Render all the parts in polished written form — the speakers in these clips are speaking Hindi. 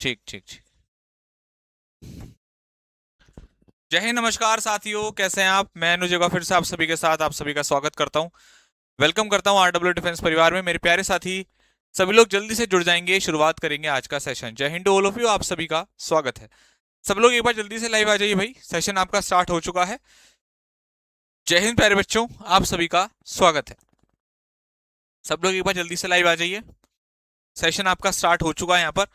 ठीक ठीक ठीक। जय हिंद, नमस्कार साथियों, कैसे हैं आप? मैं अनुज फिर से आप सभी के साथ आप सभी का स्वागत करता हूं। वेलकम करता हूं आरडब्ल्यू डिफेंस परिवार में। मेरे प्यारे साथी सभी लोग जल्दी से जुड़ जाएंगे, शुरुआत करेंगे आज का सेशन। जय हिंद ऑल ऑफ यू, आप सभी का स्वागत है। सब लोग एक बार जल्दी से लाइव आ जाइए भाई, सेशन आपका स्टार्ट हो चुका है। जय हिंद प्यारे बच्चों, आप सभी का स्वागत है। सब लोग एक बार जल्दी से लाइव आ जाइए, सेशन आपका स्टार्ट हो चुका है यहाँ पर।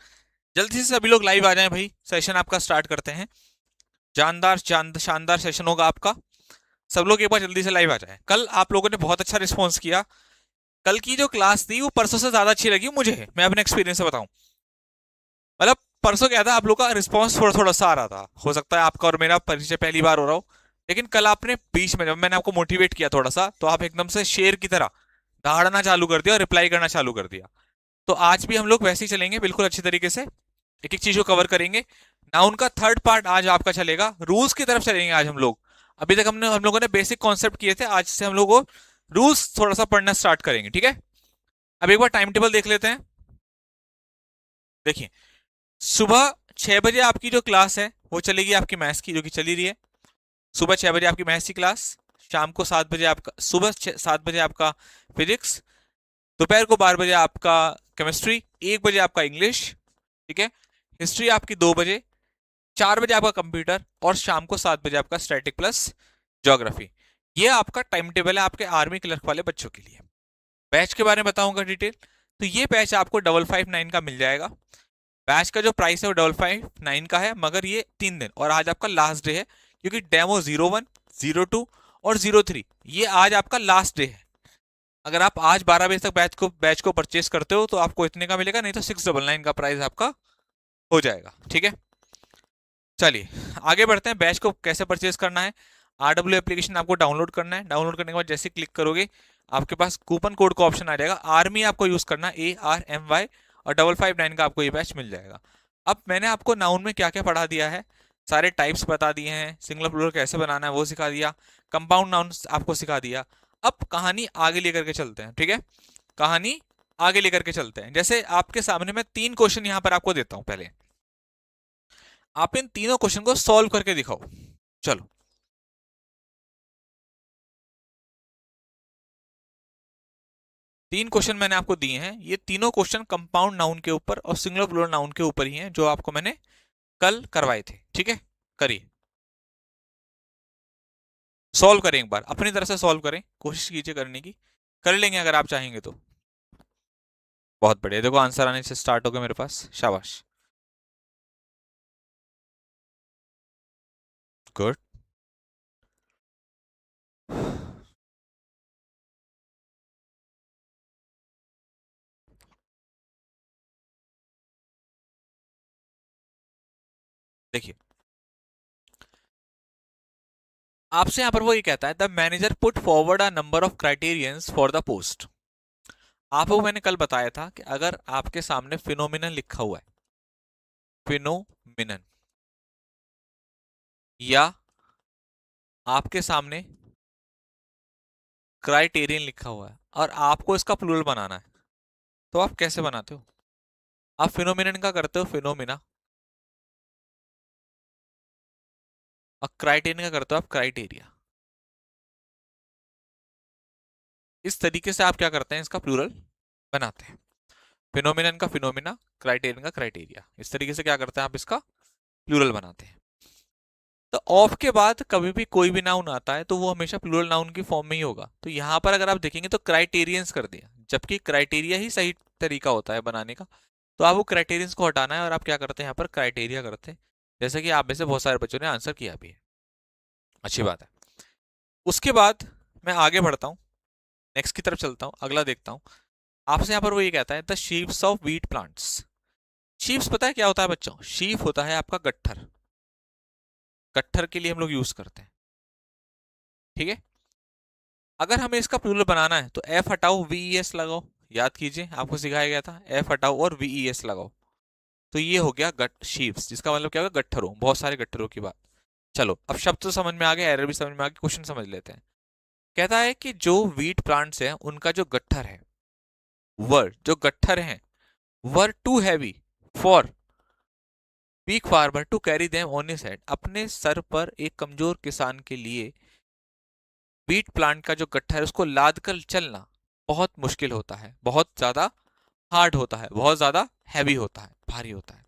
जल्दी से सभी लोग लाइव आ जाएं भाई, सेशन आपका स्टार्ट करते हैं। जानदार शानदार सेशन होगा आपका। सब लोग एक बार जल्दी से लाइव आ जाएं। कल आप लोगों ने बहुत अच्छा रिस्पॉन्स किया। कल की जो क्लास थी वो परसों से ज्यादा अच्छी लगी मुझे, मैं अपने एक्सपीरियंस से बताऊं। मतलब परसों क्या था, आप लोग का रिस्पॉन्स थोड़ा थोड़ा सा आ रहा था। हो सकता है आपका और मेरा परिचय पहली बार हो रहा हो, लेकिन कल आपने बीच में जब मैंने आपको मोटिवेट किया थोड़ा सा, तो आप एकदम से शेर की तरह दहाड़ना चालू कर दिया और रिप्लाई करना चालू कर दिया। तो आज भी हम लोग वैसे ही चलेंगे, बिल्कुल अच्छी तरीके से एक एक चीज को कवर करेंगे। नाउन का थर्ड पार्ट आज आपका चलेगा, रूल्स की तरफ चलेंगे आज हम लोग। अभी तक हम लोगों ने बेसिक कॉन्सेप्ट किए थे, आज से हम लोग रूल्स थोड़ा सा पढ़ना स्टार्ट करेंगे, ठीक है? अब एक बार टाइम टेबल देख लेते हैं। देखिए, सुबह 6 बजे आपकी जो क्लास है वो चलेगी आपकी मैथ्स की, जो कि चली रही है। सुबह 6 बजे आपकी मैथ्स की क्लास। शाम को 7 बजे आपका, सुबह 7 बजे आपका फिजिक्स। दोपहर को 12 बजे आपका केमिस्ट्री। 1 बजे आपका इंग्लिश, ठीक है? हिस्ट्री आपकी 2 बजे। 4 बजे आपका कंप्यूटर, और शाम को 7 बजे आपका स्टैटिक प्लस ज्योग्राफी। ये आपका टाइम टेबल है आपके आर्मी क्लर्क वाले बच्चों के लिए। बैच के बारे में बताऊंगा डिटेल। तो ये बैच आपको 559 का मिल जाएगा। बैच का जो प्राइस है वो 559 का है, मगर ये 3 दिन और आज आपका लास्ट डे है, क्योंकि डेमो 01, 02 और 03 ये आज आपका लास्ट डे है। अगर आप आज 12 बजे तक बैच को परचेस करते हो तो आपको इतने का मिलेगा, नहीं तो 699 का प्राइस आपका हो जाएगा, ठीक है? चलिए आगे बढ़ते हैं। बैच को कैसे परचेज करना है? आरडब्ल्यू एप्लीकेशन आपको डाउनलोड करना है। डाउनलोड करने के बाद जैसे क्लिक करोगे, आपके पास कूपन कोड का ऑप्शन आ जाएगा। आर्मी आपको यूज करना है, ARMY, और 559 का आपको ये बैच मिल जाएगा। अब मैंने आपको नाउन में क्या क्या पढ़ा दिया है, सारे टाइप्स बता दिए हैं, सिंगुलर प्लूरल कैसे बनाना है वो सिखा दिया, कंपाउंड नाउन आपको सिखा दिया। अब कहानी आगे लेकर के चलते हैं, ठीक है? कहानी आगे लेकर के चलते हैं। जैसे आपके सामने मैं 3 क्वेश्चन यहाँ पर आपको देता हूँ, पहले आप इन तीनों क्वेश्चन को सॉल्व करके दिखाओ। चलो, 3 क्वेश्चन मैंने आपको दिए हैं। ये तीनों क्वेश्चन कंपाउंड नाउन के ऊपर और सिंगुलर प्लूरल नाउन के ऊपर ही हैं, जो आपको मैंने कल करवाए थे, ठीक है? करिए, सॉल्व करें, एक बार अपनी तरफ से सॉल्व करें, कोशिश कीजिए करने की। कर लेंगे अगर आप चाहेंगे तो। बहुत बढ़िया, देखो आंसर आने से स्टार्ट हो गया मेरे पास, शाबाश, गुड। देखिए, आपसे यहां पर वो ये कहता है, the manager put forward a number of criterions for the post. आपको मैंने कल बताया था कि अगर आपके सामने फिनोमिनन लिखा हुआ है, फिनोमिनन, या आपके सामने क्राइटेरियन लिखा हुआ है और आपको इसका प्लूरल बनाना है, तो आप कैसे बनाते हो? आप फिनोमिनन का करते हो फिनोमिना, और क्राइटेरियन का करते हो आप क्राइटेरिया। इस तरीके से आप क्या करते हैं, इसका प्लूरल बनाते हैं। फिनोमिनन का फिनोमिना, क्राइटेरियन का क्राइटेरिया, इस तरीके से क्या करते हैं आप इसका प्लूरल बनाते हैं। तो ऑफ के बाद कभी भी कोई भी नाउन आता है तो वो हमेशा प्लूरल नाउन की फॉर्म में ही होगा। तो यहां पर अगर आप देखेंगे तो क्राइटेरियंस कर दिया, जबकि क्राइटेरिया ही सही तरीका होता है बनाने का। तो आपको क्राइटेरियंस को हटाना है और आप क्या करते हैं, यहाँ पर क्राइटेरिया करते हैं, जैसे कि आप में से बहुत सारे बच्चों ने आंसर किया भी है, अच्छी बात है। उसके बाद मैं आगे बढ़ता हूँ, नेक्स्ट की तरफ चलता हूँ, अगला देखता हूँ। आपसे यहाँ पर वो ये कहता है, the sheeps of wheat plants. Sheeps पता है क्या होता है बच्चों? शीप होता है आपका गट्ठर। गट्ठर के लिए हम लोग यूज करते हैं, ठीक है? अगर हमें इसका प्लूरल बनाना है तो एफ हटाओ, वीईएस लगाओ। याद कीजिए, आपको सिखाया गया था, एफ हटाओ और वीईएस लगाओ। तो ये हो गया गट शीप्स, जिसका मतलब क्या होगा, गट्ठरों, बहुत सारे गट्ठरों की बात। चलो, अब शब्द तो समझ में आ गया, एरर भी समझ में आ गया, क्वेश्चन समझ लेते हैं। कहता है कि जो व्हीट प्लांट्स हैं उनका जो गट्ठर है, वर जो गट्ठर हैं, were too heavy for weak farmer to carry them on his head, अपने सर पर एक कमजोर किसान के लिए बीट प्लांट का जो गट्ठा है उसको लाद कर चलना बहुत मुश्किल होता है, बहुत ज्यादा हार्ड होता है, बहुत ज्यादा हैवी होता है, भारी होता है।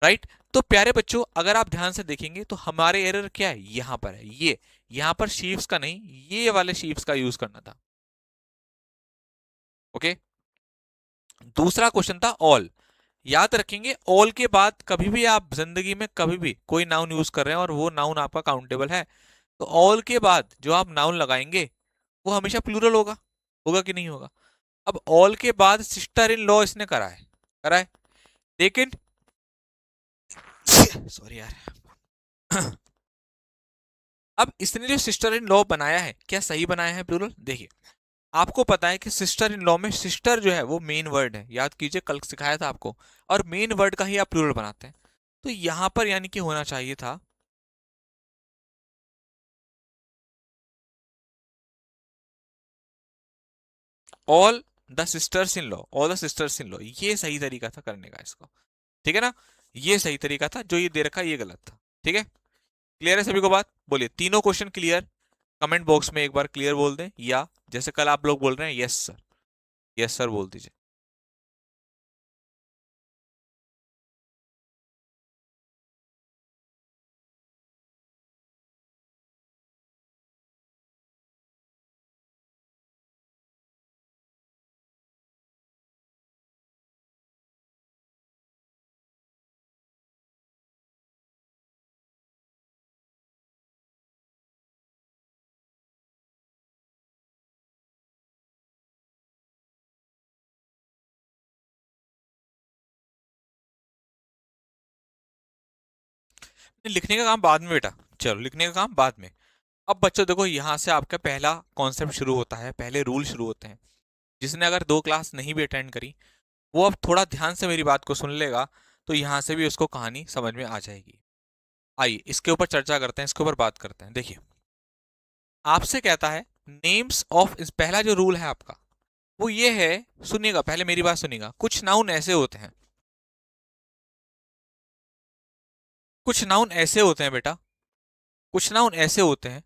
राइट। तो प्यारे बच्चों, अगर आप ध्यान से देखेंगे तो हमारे एरर क्या है, यहां पर है ये, यहां पर शीव्स का नहीं, ये वाले शीव्स का यूज करना था। ओके। दूसरा क्वेश्चन था ऑल। याद रखेंगे, ऑल के बाद कभी भी आप जिंदगी में कभी भी कोई नाउन यूज कर रहे हैं और वो नाउन आपका काउंटेबल है, तो ऑल के बाद जो आप नाउन लगाएंगे वो हमेशा प्लूरल होगा। होगा कि नहीं होगा? अब ऑल के बाद सिस्टर इन लॉ इसने करा है, लेकिन सॉरी यार अब इसने जो सिस्टर इन लॉ बनाया है, क्या सही बनाया है प्लूरल? देखिए, आपको पता है कि सिस्टर इन लॉ में सिस्टर जो है वो मेन वर्ड है, याद कीजिए कल सिखाया था आपको, और मेन वर्ड का ही आप प्लूरल बनाते हैं। तो यहां पर यानी कि होना चाहिए था all the sisters in law, all the sisters in law, ये सही तरीका था करने का इसको। ठीक है ना? ये सही तरीका था, जो ये दे रखा ये गलत था। ठीक है? क्लियर है सभी को बात? बोलिए तीनों क्वेश्चन क्लियर। कमेंट बॉक्स में एक बार क्लियर बोल दें, या जैसे कल आप लोग बोल रहे हैं यस सर, यस सर बोल दीजिए। लिखने का काम बाद में बेटा, चलो लिखने का काम बाद में। अब बच्चों देखो, यहां से आपका पहला कॉन्सेप्ट शुरू होता है, पहले रूल शुरू होते हैं। जिसने अगर 2 क्लास नहीं भी अटेंड करी, वो अब थोड़ा ध्यान से मेरी बात को सुन लेगा, तो यहां से भी उसको कहानी समझ में आ जाएगी। आइए इसके ऊपर चर्चा करते हैं, इसके ऊपर बात करते हैं। देखिए, आपसे कहता है नेम्स ऑफ, इस पहला जो रूल है आपका वो ये है, सुनिएगा पहले मेरी बात सुनिएगा। कुछ नाउन ऐसे होते हैं, कुछ नाउन ऐसे होते हैं बेटा, कुछ नाउन ऐसे होते हैं,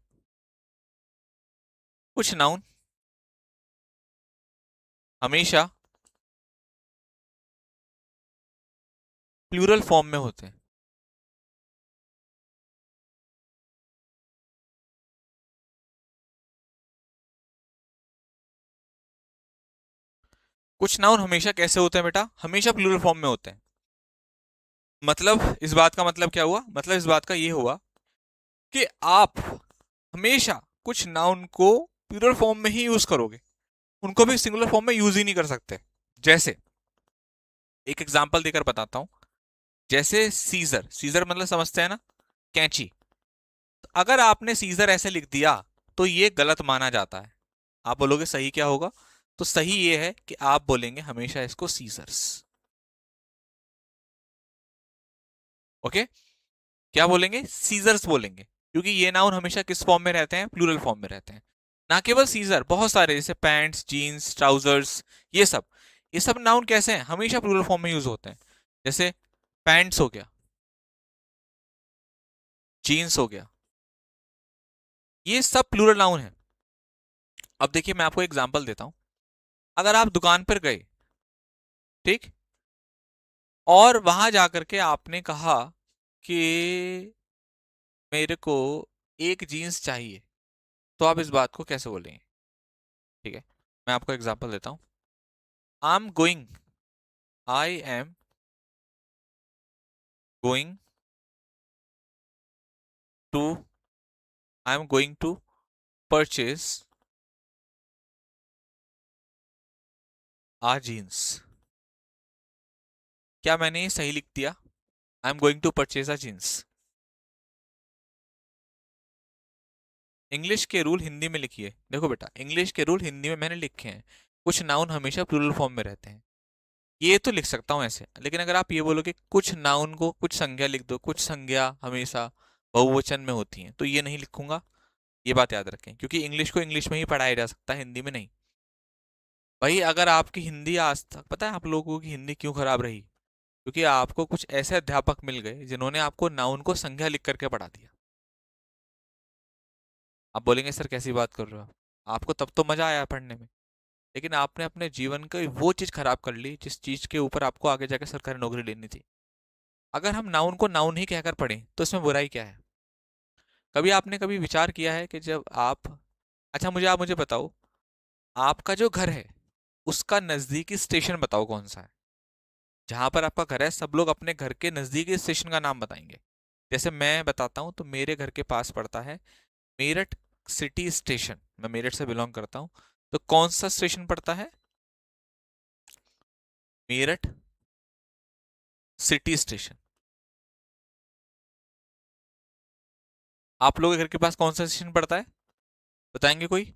कुछ नाउन हमेशा प्लूरल फॉर्म में होते हैं। कुछ नाउन हमेशा कैसे होते हैं बेटा? हमेशा प्लूरल फॉर्म में होते हैं। मतलब इस बात का मतलब क्या हुआ? मतलब इस बात का ये हुआ कि आप हमेशा कुछ नाउन को प्लूरल फॉर्म में ही यूज करोगे, उनको भी सिंगुलर फॉर्म में यूज ही नहीं कर सकते। जैसे एक एग्जांपल देकर बताता हूं। जैसे सीजर, सीजर मतलब समझते हैं ना, कैंची। तो अगर आपने सीजर ऐसे लिख दिया तो ये गलत माना जाता है। आप बोलोगे सही क्या होगा? तो सही ये है कि आप बोलेंगे हमेशा इसको सीजर्स। ओके? क्या बोलेंगे? सीजर्स बोलेंगे, क्योंकि ये नाउन हमेशा किस फॉर्म में रहते हैं? प्लूरल फॉर्म में रहते हैं। ना केवल सीजर, बहुत सारे जैसे पैंट्स, जीन्स, ट्राउजर्स, ये सब, ये सब नाउन कैसे हैं? हमेशा प्लूरल फॉर्म में यूज होते हैं। जैसे पैंट्स हो गया, जीन्स हो गया, ये सब प्लूरल नाउन है। अब देखिए मैं आपको एग्जांपल देता हूं। अगर आप दुकान पर गए, ठीक, और वहां जाकर के आपने कहा कि मेरे को एक जीन्स चाहिए, तो आप इस बात को कैसे बोलेंगे? ठीक है, मैं आपको एग्जांपल देता हूं। I am going, I am going to, I am going to purchase a jeans. क्या मैंने ये सही लिख दिया? I am going to purchase a jeans. English के रूल हिंदी में लिखिए। देखो बेटा, इंग्लिश के रूल हिंदी में मैंने लिखे हैं। कुछ नाउन हमेशा प्लूरल फॉर्म में रहते हैं, ये तो लिख सकता हूं ऐसे। लेकिन अगर आप ये बोलो कि कुछ नाउन को कुछ संज्ञा लिख दो, कुछ संज्ञा हमेशा बहुवचन में होती हैं, तो ये नहीं लिखूंगा। ये बात याद रखें, क्योंकि इंग्लिश को इंग्लिश में ही पढ़ाया जा सकता है, हिंदी में नहीं। भाई अगर आपकी हिंदी आज तक, पता है आप लोगों की हिंदी क्यों खराब रही? क्योंकि आपको कुछ ऐसे अध्यापक मिल गए जिन्होंने आपको नाउन को संज्ञा लिख करके पढ़ा दिया। आप बोलेंगे सर कैसी बात कर रहे हो आप? आपको तब तो मजा आया पढ़ने में, लेकिन आपने अपने जीवन की वो चीज खराब कर ली जिस चीज के ऊपर आपको आगे जाकर सरकारी नौकरी लेनी थी। अगर हम नाउन को नाउन ही कहकर पढ़ें तो इसमें बुराई क्या है? कभी आपने कभी विचार किया है कि जब आप, अच्छा मुझे आप मुझे बताओ, आपका जो घर है उसका नजदीकी स्टेशन बताओ कौन सा है? जहां पर आपका घर है सब लोग अपने घर के नजदीकी स्टेशन का नाम बताएंगे। जैसे मैं बताता हूँ तो मेरे घर के पास पड़ता है मेरठ सिटी स्टेशन, मैं मेरठ से बिलोंग करता हूँ। तो कौन सा स्टेशन पड़ता है? Meerut city station. आप लोगों के घर के पास कौन सा स्टेशन पड़ता है? बताएंगे कोई?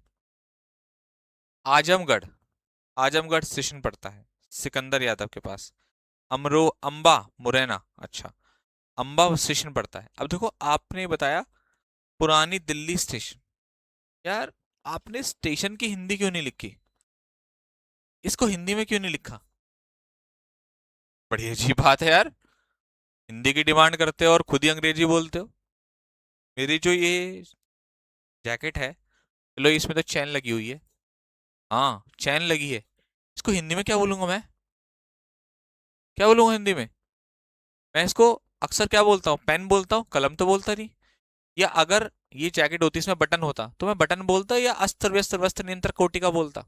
आजमगढ़, आजमगढ़ स्टेशन पड़ता है सिकंदर यादव के पास। अंबा मुरैना, अच्छा, अंबा स्टेशन पड़ता है। अब देखो आपने बताया पुरानी दिल्ली स्टेशन। यार आपने स्टेशन की हिंदी क्यों नहीं लिखी? इसको हिंदी में क्यों नहीं लिखा? बड़ी अजीब बात है यार, हिंदी की डिमांड करते हो और खुद ही अंग्रेजी बोलते हो। मेरी जो ये जैकेट है, चलो इसमें तो चैन लगी हुई है, हाँ चैन लगी है, इसको हिंदी में क्या बोलूंगा मैं? क्या बोलूंगा हिंदी में? मैं इसको अक्सर क्या बोलता हूँ? पेन बोलता हूँ, कलम तो बोलता नहीं। या अगर ये जैकेट होती इसमें बटन होता तो मैं बटन बोलता या अस्त्र व्यस्त वस्त्र नियंत्र कोटि का बोलता?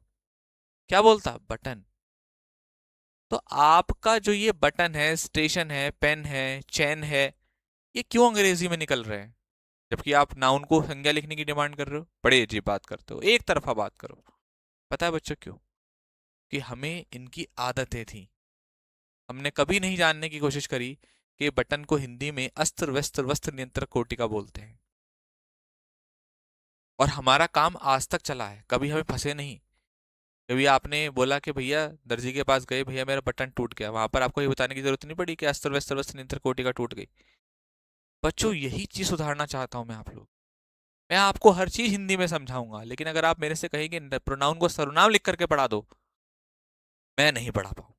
क्या बोलता? बटन। तो आपका जो ये बटन है, स्टेशन है, पेन है, चैन है, ये क्यों अंग्रेजी में निकल रहे हैं? जबकि आप नाउन को संज्ञा लिखने की डिमांड कर रहे हो। बड़ी अजीब बात करते हो, एक तरफा बात करो। पता है बच्चों क्यों? कि हमें इनकी आदतें थी। हमने कभी नहीं जानने की कोशिश करी कि बटन को हिंदी में अस्त्र व्यस्त वस्त्र नियंत्रक कोटिका बोलते हैं। और हमारा काम आज तक चला है, कभी हमें फंसे नहीं। कभी आपने बोला कि भैया दर्जी के पास गए, भैया मेरा बटन टूट गया, वहां पर आपको ये बताने की जरूरत नहीं पड़ी कि अस्त्र व्यस्त वस्त्र नियंत्रक कोटिका टूट गई। बच्चों यही चीज सुधारना चाहता हूं मैं आप लोग। मैं आपको हर चीज हिंदी में समझाऊंगा, लेकिन अगर आप मेरे से कहेंगे प्रोनाउन को सर्वनाम लिख करके पढ़ा दो, मैं नहीं पढ़ा पाऊंगा।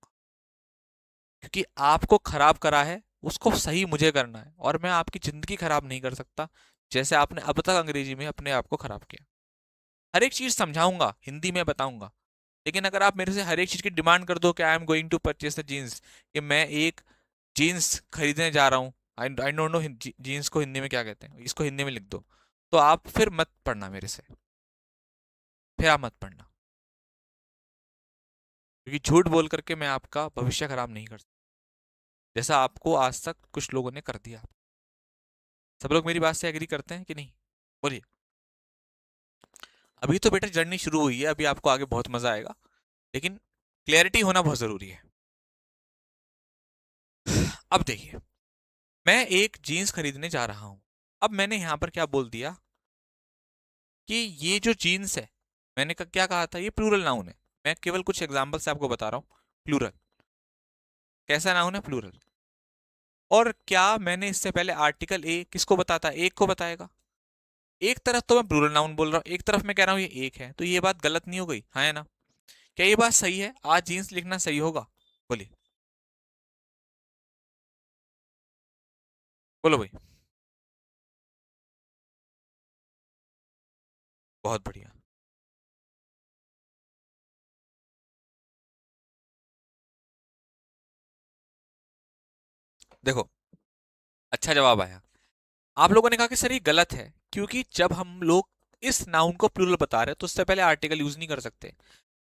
क्योंकि आपको खराब करा है उसको सही मुझे करना है, और मैं आपकी जिंदगी खराब नहीं कर सकता जैसे आपने अब तक अंग्रेजी में अपने आप को खराब किया। हर एक चीज समझाऊंगा, हिंदी में बताऊंगा, लेकिन अगर आप मेरे से हर एक चीज की डिमांड कर दो कि I am going to purchase the jeans, कि मैं एक जीन्स खरीदने जा रहा हूँ, I I don't know jeans को हिंदी में क्या कहते हैं, इसको हिंदी में लिख दो, तो आप फिर मत पढ़ना मेरे से, फिर आप मत पढ़ना। क्योंकि झूठ बोल करके मैं आपका भविष्य खराब नहीं कर सकता, जैसा आपको आज तक कुछ लोगों ने कर दिया। सब लोग मेरी बात से एग्री करते हैं कि नहीं? बोलिए। अभी तो बेटा जर्नी शुरू हुई है, अभी आपको आगे बहुत मजा आएगा, लेकिन क्लैरिटी होना बहुत जरूरी है। अब देखिए, मैं एक जीन्स खरीदने जा रहा हूं। अब मैंने यहां पर क्या बोल दिया कि ये जो जीन्स है, मैंने क्या कहा था, ये प्लूरल नाउन है। मैं केवल कुछ एग्जांपल से आपको बता रहा हूं। प्लूरल कैसा नाउन है? प्लूरल। और क्या मैंने इससे पहले आर्टिकल ए किसको बताता? एक को बताएगा। एक तरफ तो मैं प्लूरल नाउन बोल रहा हूँ, एक तरफ मैं कह रहा हूँ ये एक है, तो ये बात गलत नहीं हो गई? हाँ है ना? क्या ये बात सही है? आज जीन्स लिखना सही होगा? बोलिए, बोलो भाई। बहुत बढ़िया। देखो, अच्छा जवाब आया। आप लोगों ने कहा कि सर ये गलत है, क्योंकि जब हम लोग इस नाउन को प्लूरल बता रहे हैं तो उससे पहले आर्टिकल यूज नहीं कर सकते।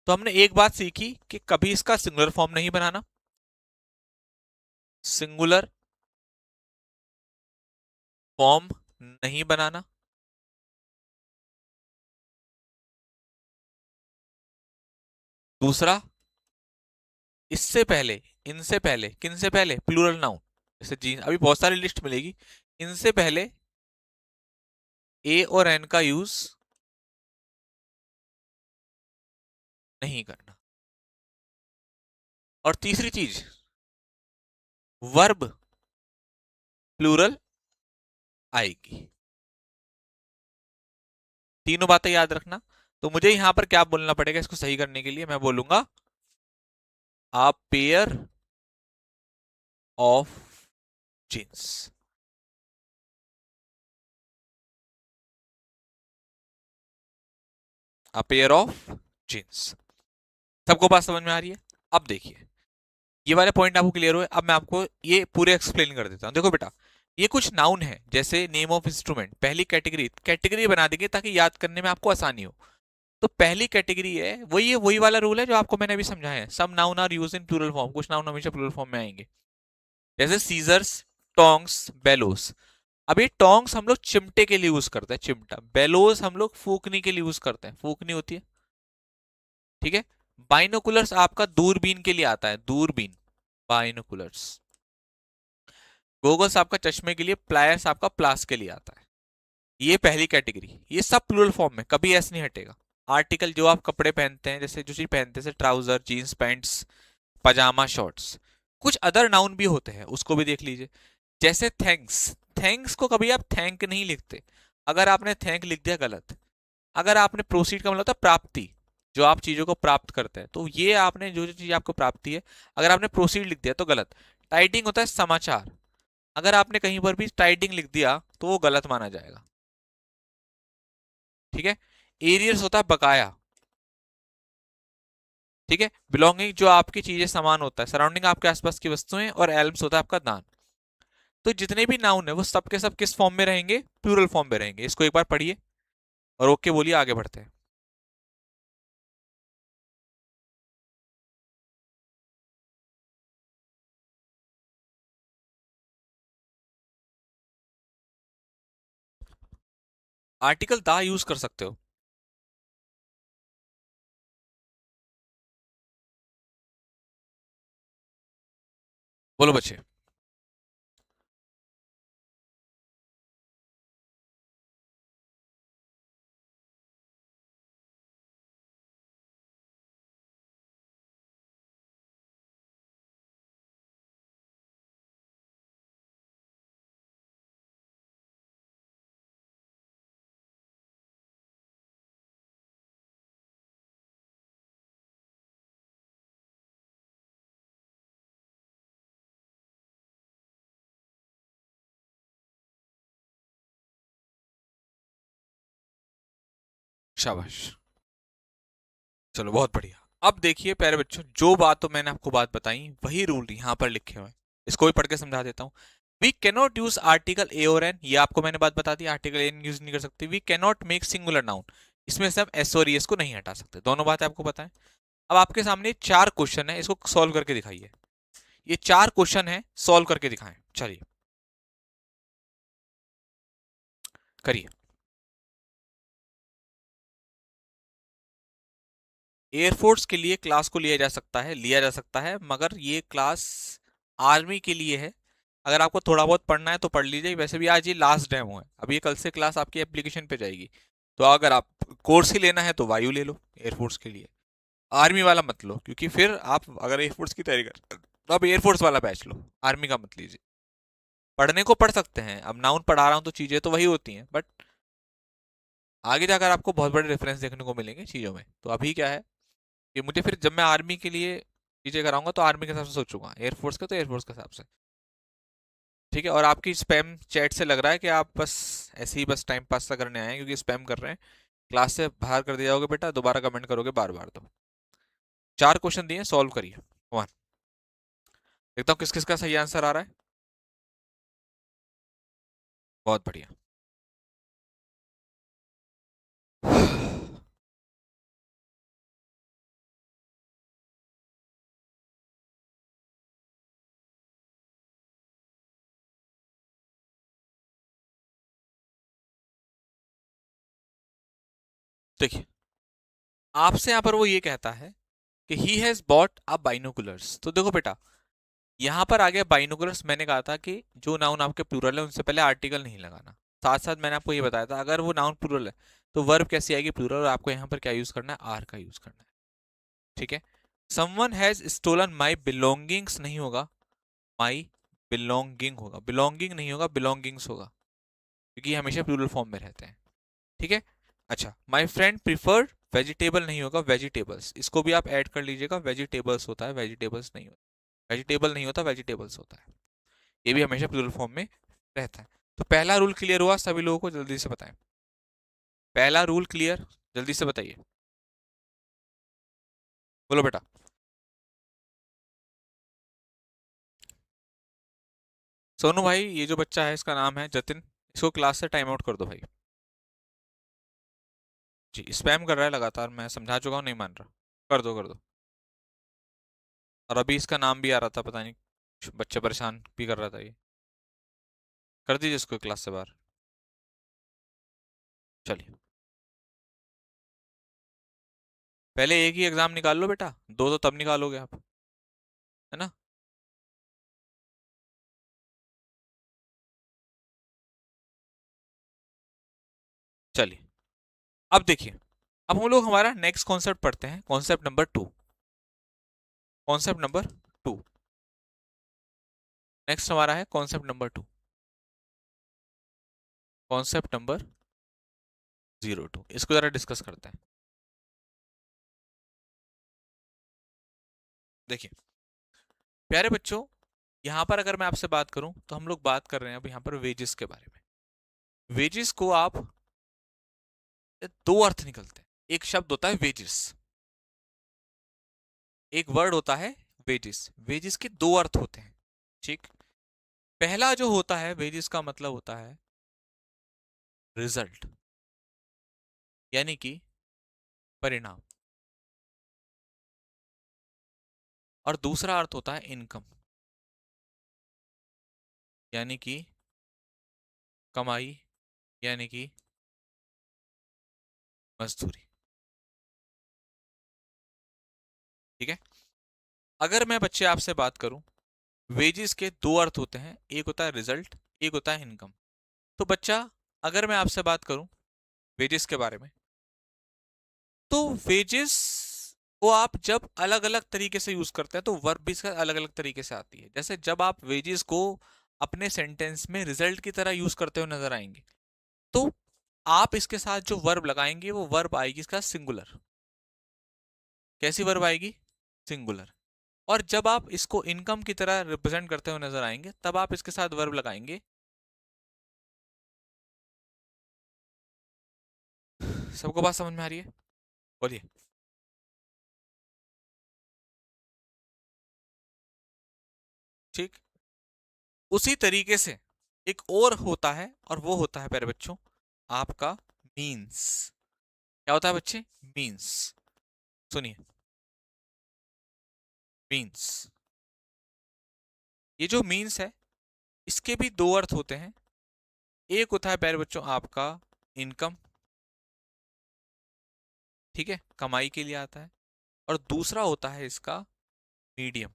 तो हमने एक बात सीखी कि कभी इसका सिंगुलर फॉर्म नहीं बनाना, सिंगुलर फॉर्म नहीं बनाना। दूसरा, इससे पहले, इनसे पहले, किन से पहले? प्लूरल नाउन, जैसे जीन, अभी बहुत सारी लिस्ट मिलेगी, इनसे पहले ए और एन का यूज नहीं करना। और तीसरी चीज, वर्ब प्लूरल आएगी। तीनों बातें याद रखना। तो मुझे यहां पर क्या बोलना पड़ेगा इसको सही करने के लिए? मैं बोलूंगा, आप pair of jeans. A pair of jeans. सबको बात समझ में आ रही है? अब देखिए, ये वाले पॉइंट आपको क्लियर हुए। अब मैं आपको ये पूरे एक्सप्लेन कर देता हूँ। देखो बेटा, ये कुछ नाउन है, जैसे नेम ऑफ इंस्ट्रूमेंट, पहली कैटेगरी कैटेगरी बना देंगे ताकि याद करने में आपको आसानी हो। तो पहली कैटेगरी है वही वाला रूल है जो आपको मैंने अभी समझाया है। Some noun are use in plural form, कुछ नाउन हमेशा प्लूरल फॉर्म में आएंगे, जैसे सीजर्स, टोंग्स, बेलोस। अब ये टोंग्स हम लोग चिमटे के लिए यूज करते हैं, चिमटा। बेलोस हम लोग फूकनी के लिए यूज करते हैं, फूकनी होती है, ठीक है। बाइनोकुलर्स आपका दूरबीन के लिए आता है, दूरबीन, बाइनोकुलर्स। गोगल्स आपका चश्मे के लिए, प्लायर्स आपका प्लास के लिए आता है। ये पहली कैटेगरी, ये सब प्लूरल फॉर्म में, कभी ऐसे नहीं हटेगा। आर्टिकल जो आप कपड़े पहनते हैं, जैसे जो चीज पहनते हैं, ट्राउजर, जीन्स पैंट्स, पजामा, शॉर्ट्स। कुछ अदर नाउन भी होते हैं, उसको भी देख लीजिए। जैसे थैंक्स, थैंक्स को कभी आप थैंक नहीं लिखते। अगर आपने थैंक लिख दिया, गलत। अगर आपने प्रोसीड का मतलब होता है प्राप्ति, जो आप चीजों को प्राप्त करते हैं, तो ये आपने जो जो चीज आपको प्राप्ति है, अगर आपने प्रोसीड लिख दिया तो गलत। टाइटिंग होता है समाचार, अगर आपने कहीं पर भी टाइटिंग लिख दिया तो वो गलत माना जाएगा, ठीक है। एरियर्स होता है बकाया, ठीक है। बिलोंगिंग, जो आपकी चीजें सामान होता है, सराउंडिंग आपके आसपास की वस्तुएं, और एल्म्स होता है आपका दान। तो जितने भी नाउन है वो सब के सब किस फॉर्म में रहेंगे? प्लूरल फॉर्म में रहेंगे। इसको एक बार पढ़िए और ओके बोलिए, आगे बढ़ते हैं। आर्टिकल दा यूज कर सकते हो। बोलो बच्चे। शाबाश, चलो बहुत बढ़िया। अब देखिए प्यारे बच्चों, जो बात तो मैंने आपको बात बताई, वही रूल यहाँ पर लिखे हुए हैं। इसको भी पढ़ के समझा देता हूँ। We cannot use article a और एन, ये आपको मैंने बात बता दी, आर्टिकल एन यूज नहीं कर सकते। We cannot make singular noun, इसमें से हम एस और एस को नहीं हटा सकते। दोनों बातें आपको पता है। अब आपके सामने चार क्वेश्चन है, इसको सॉल्व करके दिखाइए। ये चार क्वेश्चन है, सॉल्व करके दिखाएं। चलिए करिए। एयरफोर्स के लिए क्लास को लिया जा सकता है, लिया जा सकता है, मगर ये क्लास आर्मी के लिए है। अगर आपको थोड़ा बहुत पढ़ना है तो पढ़ लीजिए, वैसे भी आज ये लास्ट डेमो है। अब ये कल से क्लास आपकी एप्लीकेशन पे जाएगी, तो अगर आप कोर्स ही लेना है तो वायु ले लो एयरफोर्स के लिए। आर्मी वाला मत लो, क्योंकि फिर आप अगर एयरफोर्स की तैयारी कर तो आप एयरफोर्स वाला बैच लो, आर्मी का मत लीजिए। पढ़ने को पढ़ सकते हैं, अब नाउन पढ़ा रहा हूँ तो चीजें तो वही होती हैं, बट आगे जाकर आपको बहुत बड़े रेफरेंस देखने को मिलेंगे चीजों में। तो अभी क्या है कि मुझे फिर जब मैं आर्मी के लिए चीजें कराऊंगा तो आर्मी के हिसाब से सोचूंगा, एयरफोर्स का तो एयरफोर्स के हिसाब से, ठीक है। और आपकी स्पैम चैट से लग रहा है कि आप बस ऐसे ही बस टाइम पास करने आए हैं, क्योंकि स्पैम कर रहे हैं। क्लास से बाहर कर दिया जाओगे बेटा, दोबारा कमेंट करोगे बार बार। तो चार क्वेश्चन दिए, सॉल्व करिए। वन, देखता हूँ किस किस का सही आंसर आ रहा है। बहुत बढ़िया। देखिए, आपसे यहाँ पर वो ये कहता है कि he has bought a binoculars. तो देखो बेटा, यहाँ पर आ गया बाइनोकुलर्स। मैंने कहा था कि जो नाउन आपके प्लूरल है उनसे पहले आर्टिकल नहीं लगाना। साथ साथ मैंने आपको ये बताया था, अगर वो नाउन प्लूरल है तो वर्ब कैसी आएगी? प्लूरल। और आपको यहाँ पर क्या यूज करना है? आर का यूज करना है, ठीक है। Someone has stolen my belongings नहीं होगा, माई बिलोंगिंग होगा। बिलोंगिंग नहीं होगा, बिलोंगिंग्स होगा, क्योंकि ये हमेशा प्लूरल फॉर्म में रहते हैं, ठीक है। अच्छा, माई फ्रेंड प्रिफर्ड वेजिटेबल नहीं होगा, वेजिटेबल्स। इसको भी आप ऐड कर लीजिएगा, वेजिटेबल्स होता है, वेजिटेबल्स नहीं होता। वेजिटेबल नहीं होता, वेजिटेबल्स होता है। ये भी हमेशा प्लूरल फॉर्म में रहता है। तो पहला रूल क्लियर हुआ सभी लोगों को? जल्दी से बताएं, पहला रूल क्लियर, जल्दी से बताइए, बोलो बेटा। सोनू भाई, ये जो बच्चा है इसका नाम है जतिन, इसको क्लास से टाइम आउट कर दो भाई। जी, स्पैम कर रहा है लगातार, मैं समझा चुका हूँ, नहीं मान रहा। कर दो कर दो। और अभी इसका नाम भी आ रहा था, पता नहीं बच्चे परेशान भी कर रहा था ये। कर दीजिए इसको क्लास से बाहर। चलिए, पहले एक ही एग्जाम निकाल लो बेटा, दो तो तब निकालोगे आप, है ना। चलिए, अब देखिए, अब हम लोग हमारा नेक्स्ट कॉन्सेप्ट पढ़ते हैं, concept number 2। Concept number 2, next हमारा है कॉन्सेप्ट नंबर 2, कॉन्सेप्ट नंबर 02। इसको जरा डिस्कस करते हैं। देखिए प्यारे बच्चों, यहां पर अगर मैं आपसे बात करूं तो हम लोग बात कर रहे हैं अब यहां पर वेजेस के बारे में। वेजेस को आप, दो अर्थ निकलते हैं। एक शब्द होता है वेजेस, एक वर्ड होता है वेजेस। वेजेस के दो अर्थ होते हैं, ठीक। पहला जो होता है वेजेस का मतलब होता है रिजल्ट, यानी कि परिणाम। और दूसरा अर्थ होता है इनकम, यानी कि कमाई, यानी कि मजदूरी। ठीक है। अगर मैं बच्चे आपसे बात करूं, वेजेस के दो अर्थ होते हैं, एक होता है रिजल्ट, एक होता है इनकम। तो बच्चा, अगर मैं आपसे बात करूं वेजेस के बारे में, तो वेजेस को आप जब अलग अलग तरीके से यूज करते हैं तो वर्ब भी इसका अलग अलग तरीके से आती है। जैसे जब आप वेजेस को अपने सेंटेंस में रिजल्ट की तरह यूज करते हुए नजर आएंगे, तो आप इसके साथ जो वर्ब लगाएंगे वो वर्ब आएगी इसका सिंगुलर। कैसी वर्ब आएगी? सिंगुलर। और जब आप इसको इनकम की तरह रिप्रेजेंट करते हुए नजर आएंगे, तब आप इसके साथ वर्ब लगाएंगे। सबको बात समझ में आ रही है? बोलिए। ठीक, उसी तरीके से एक और होता है, और वो होता है प्यारे बच्चों आपका मीन्स। क्या होता है बच्चे? मीन्स। सुनिए, मीन्स, ये जो मीन्स है इसके भी दो अर्थ होते हैं। एक होता है प्यारे बच्चों आपका इनकम, ठीक है, कमाई के लिए आता है। और दूसरा होता है इसका मीडियम,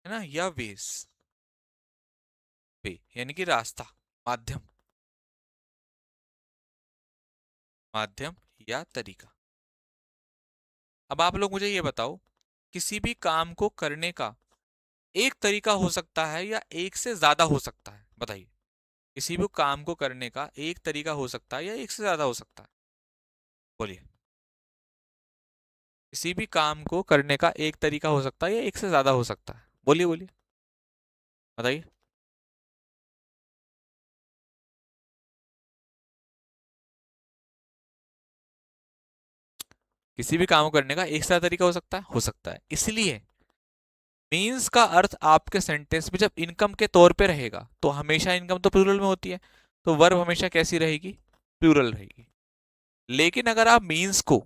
है ना, या वेज, वे यानी कि रास्ता, माध्यम, माध्यम या तरीका। अब आप लोग मुझे ये बताओ, किसी भी काम को करने का एक तरीका हो सकता है या एक से ज्यादा हो सकता है? बताइए। किसी भी काम को करने का एक तरीका हो सकता है या एक से ज्यादा हो सकता है? बोलिए। किसी भी काम को करने का एक तरीका हो सकता है या एक से ज्यादा हो सकता है? बोलिए बोलिए, बताइए। किसी भी काम को करने का एक से ज्यादा तरीका हो सकता है, हो सकता है। इसलिए मीन्स का अर्थ आपके सेंटेंस में जब इनकम के तौर पे रहेगा, तो हमेशा इनकम तो प्लूरल में होती है, तो वर्ब हमेशा कैसी रहेगी? प्लूरल रहेगी। लेकिन अगर आप मीन्स को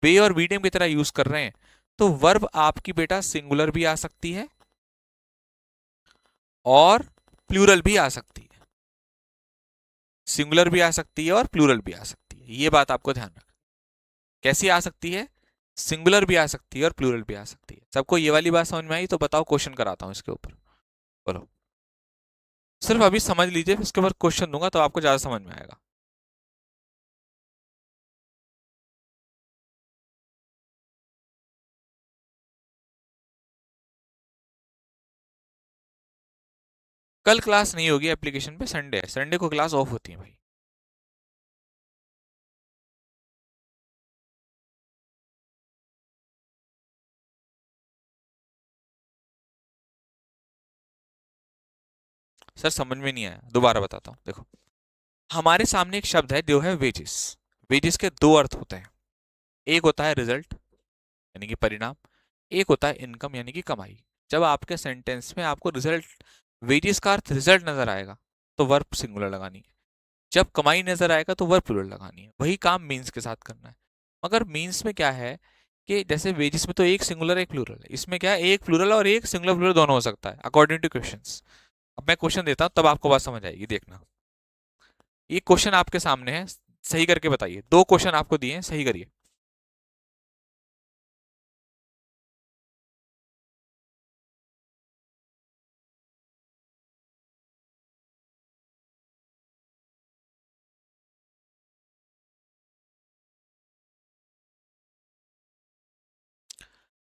वे और मीडियम की तरह यूज कर रहे हैं, तो वर्ब आपकी बेटा सिंगुलर भी आ सकती है और प्लूरल भी आ सकती है। सिंगुलर भी आ सकती है और प्लूरल भी आ सकती है, ये बात आपको ध्यान रखना। कैसी आ सकती है? सिंगुलर भी आ सकती है और प्लूरल भी आ सकती है। सबको ये वाली बात समझ में आई? तो बताओ, क्वेश्चन कराता हूं इसके ऊपर, बोलो। सिर्फ अभी समझ लीजिए, इसके ऊपर क्वेश्चन दूंगा तो आपको ज्यादा समझ में आएगा। कल क्लास नहीं होगी एप्लीकेशन पे, संडे है, संडे को क्लास ऑफ होती है भाई। सर समझ में नहीं आया, दोबारा बताता हूँ। देखो, हमारे सामने एक शब्द है जो है वेजेस। वेजेस के दो अर्थ होते हैं, एक होता है रिजल्ट यानी कि परिणाम, एक होता है इनकम यानी कि कमाई। जब आपके सेंटेंस में आपको रिजल्ट, वेजेस का अर्थ रिजल्ट नजर आएगा तो वर्ब सिंगुलर लगानी है, जब कमाई नजर आएगा तो वर्ब प्लूरल लगानी है। वही काम मीन्स के साथ करना है। मगर मीन्स में क्या है कि जैसे वेजेस में तो एक सिंगुलर एक प्लूरल है, इसमें क्या है एक प्लूरल और एक सिंगुलर प्लूरल दोनों हो सकता है अकॉर्डिंग टू क्वेश्चंस। अब मैं क्वेश्चन देता हूं तब आपको बात समझ आएगी, देखना। ये क्वेश्चन आपके सामने है, सही करके बताइए। दो क्वेश्चन आपको दिए हैं, सही करिए।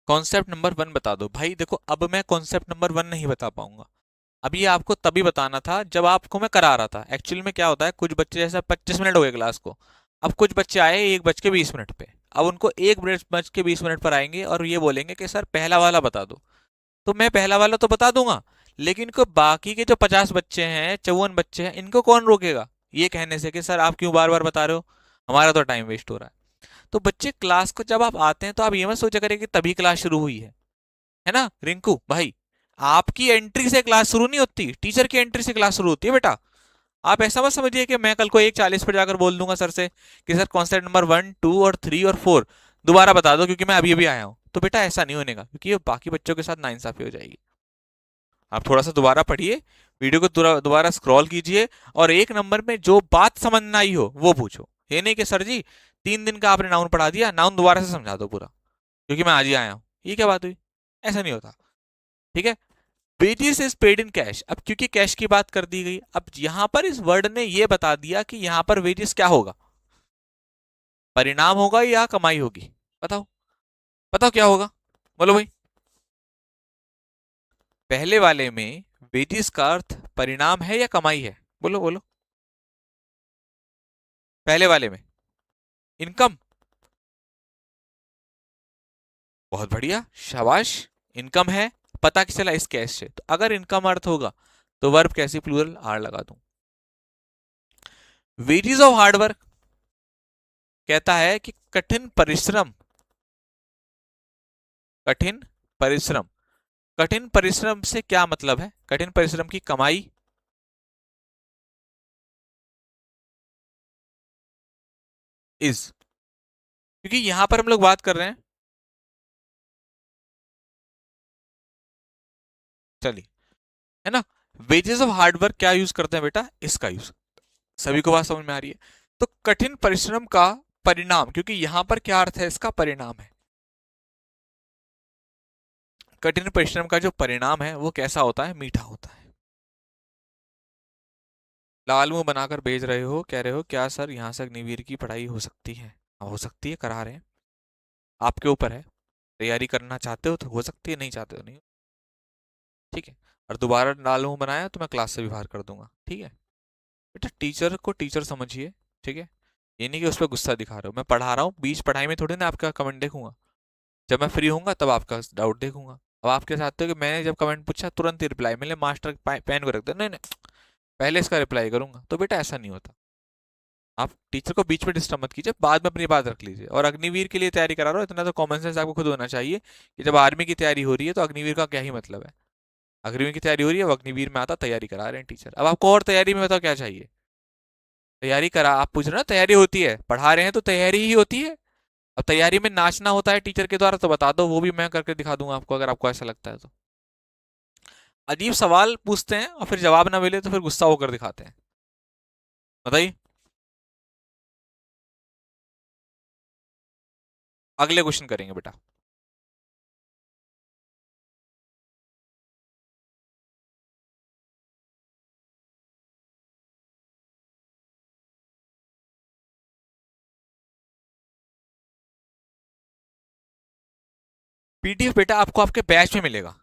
कॉन्सेप्ट नंबर 1 बता दो भाई। देखो, अब मैं कॉन्सेप्ट नंबर 1 नहीं बता पाऊंगा। अब ये आपको तभी बताना था जब आपको मैं करा रहा था। एक्चुअली में क्या होता है, कुछ बच्चे, जैसे 25 मिनट हो गए क्लास को, अब कुछ बच्चे आए 1:20 पे। अब उनको 1:20 पर आएंगे और ये बोलेंगे कि सर पहला वाला बता दो। तो मैं पहला वाला तो बता दूंगा, लेकिन को बाकी के जो 50 बच्चे हैं, 54 बच्चे हैं, इनको कौन रोकेगा ये कहने से कि सर आप क्यों बार बार बता रहे हो, हमारा तो टाइम वेस्ट हो रहा है। तो बच्चे क्लास को जब आप आते हैं तो आप ये मत सोचा करें कि तभी क्लास शुरू हुई है ना रिंकू भाई। आपकी एंट्री से क्लास शुरू नहीं होती, टीचर की एंट्री से क्लास शुरू होती है बेटा। आप ऐसा मत समझिए कि मैं कल को 1:40 पर जाकर बोल दूंगा सर से कि सर कॉन्सेप्ट नंबर 1, 2 और 3 और 4 दोबारा बता दो क्योंकि मैं अभी अभी आया हूं। तो बेटा ऐसा नहीं होने का, क्योंकि ये बाकी बच्चों के साथ नाइंसाफी हो जाएगी। आप थोड़ा सा दोबारा पढ़िए, वीडियो को दोबारा स्क्रॉल कीजिए, और एक नंबर में जो बात समझ ना आई हो वो पूछो। ये नहीं कि सर जी 3 दिन का आपने नाउन पढ़ा दिया, नाउन दोबारा से समझा दो पूरा क्योंकि मैं आज ही आया हूँ, ये क्या बात हुई। ऐसा नहीं होता, ठीक है। Wages is paid in cash. अब क्योंकि कैश की बात कर दी गई, अब यहां पर इस वर्ड ने यह बता दिया कि यहां पर वेजेस क्या होगा, परिणाम होगा या कमाई होगी। बताओ, बताओ क्या होगा, बोलो भाई। पहले वाले में वेजेस का अर्थ परिणाम है या कमाई है, बोलो बोलो। पहले वाले में इनकम, बहुत बढ़िया, शाबाश। इनकम है, पता कि चला इस कैश से। तो अगर इनकम अर्थ होगा तो वर्ब कैसी, प्लूरल आर लगा दूं। वेजेस ऑफ हार्डवर्क कहता है कि कठिन परिश्रम, कठिन परिश्रम। कठिन परिश्रम से क्या मतलब है, कठिन परिश्रम की कमाई इज, क्योंकि यहां पर हम लोग बात कर रहे हैं, चलिए, है ना। वेजेस ऑफ हार्डवर्क क्या यूज करते हैं बेटा, इसका यूज। सभी को बात समझ में आ रही है। तो कठिन परिश्रम का परिणाम, क्योंकि यहां पर क्या अर्थ है इसका, परिणाम है। कठिन परिश्रम का जो परिणाम है वो कैसा होता है, मीठा होता है। लाल मुंह बनाकर भेज रहे हो, कह रहे हो क्या सर यहाँ से अग्निवीर की पढ़ाई हो सकती है। हाँ, हो सकती है, करा रहे हैं, आपके ऊपर है। तैयारी करना चाहते हो तो हो सकती है, नहीं चाहते हो नहीं, ठीक है। और दोबारा लाल मुंह बनाया तो मैं क्लास से भी बाहर कर दूंगा, ठीक है। बेटा टीचर को टीचर समझिए, ठीक है। ये नहीं कि उस पर गुस्सा दिखा रहे हो। मैं पढ़ा रहा हूँ, बीच पढ़ाई में थोड़ी ना आपका कमेंट देखूंगा। जब मैं फ्री होऊंगा तब आपका डाउट देखूंगा। अब आपके साथ तो कि मैंने जब कमेंट पूछा तुरंत ही रिप्लाई मिले, मास्टर पेन को रख दो, नहीं नहीं पहले इसका रिप्लाई करूंगा। तो बेटा ऐसा नहीं होता। आप टीचर को बीच में डिस्टर्ब मत कीजिए, बाद में अपनी बात रख लीजिए। और अग्निवीर के लिए तैयारी करा रहा हो, इतना तो कॉमन सेंस आपको खुद होना चाहिए कि जब आर्मी की तैयारी हो रही है तो अग्निवीर का क्या ही मतलब है। अग्निवीर की तैयारी हो रही है, वो अग्निवीर में आता, तैयारी करा रहे हैं टीचर। अब आपको और तैयारी में बताओ क्या चाहिए। तैयारी करा, आप पूछ रहे हो ना तैयारी होती है, पढ़ा रहे हैं तो तैयारी ही होती है। अब तैयारी में नाचना होता है टीचर के द्वारा तो बता दो, वो भी मैं करके दिखा दूंगा आपको अगर आपको ऐसा लगता है तो। अजीब सवाल पूछते हैं और फिर जवाब ना मिले तो फिर गुस्सा होकर दिखाते हैं। बताइए, अगले क्वेश्चन करेंगे बेटा। पीडीएफ बेटा आपको आपके बैच में मिलेगा।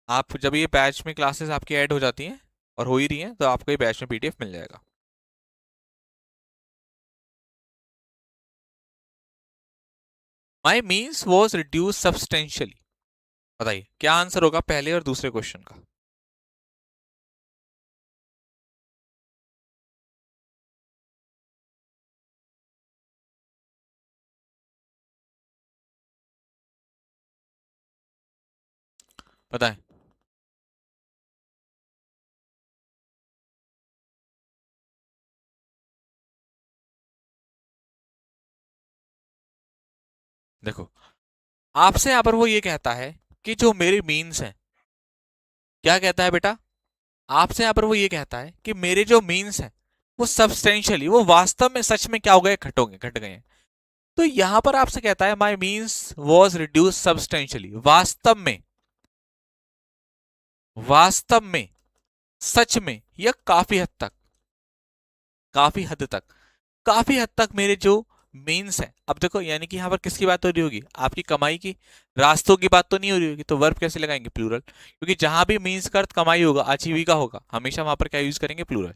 आप जब ये बैच में क्लासेस आपकी ऐड हो जाती हैं और हो ही रही हैं तो आपको ये बैच में पीडीएफ मिल जाएगा। माई मीन्स वॉज रिड्यूस सब्सटेंशियली। बताइए क्या आंसर होगा पहले और दूसरे क्वेश्चन का। बताएं। देखो, आपसे यहाँ पर वो ये कहता है कि जो मेरे मीन्स हैं, क्या कहता है बेटा, आपसे यहाँ पर वो ये कहता है कि मेरे जो मीन्स हैं वो सब्सटेंशियली, वो वास्तव में सच में क्या हो गए, घट गए हैं। तो यहां पर आपसे कहता है माई मीन्स वॉज रिड्यूस सब्सटेंशियली, वास्तव में, वास्तव में, सच में, या काफी हद तक, काफी हद तक, काफी हद तक मेरे जो मीन्स है। अब देखो, यानी कि यहां पर किसकी बात हो रही होगी, आपकी कमाई की, रास्तों की बात तो नहीं हो रही होगी, तो वर्ब कैसे लगाएंगे, प्लूरल, क्योंकि जहां भी मीन्स का अर्थ कमाई होगा, आजीविका होगा, हमेशा वहां पर क्या यूज करेंगे, प्लूरल।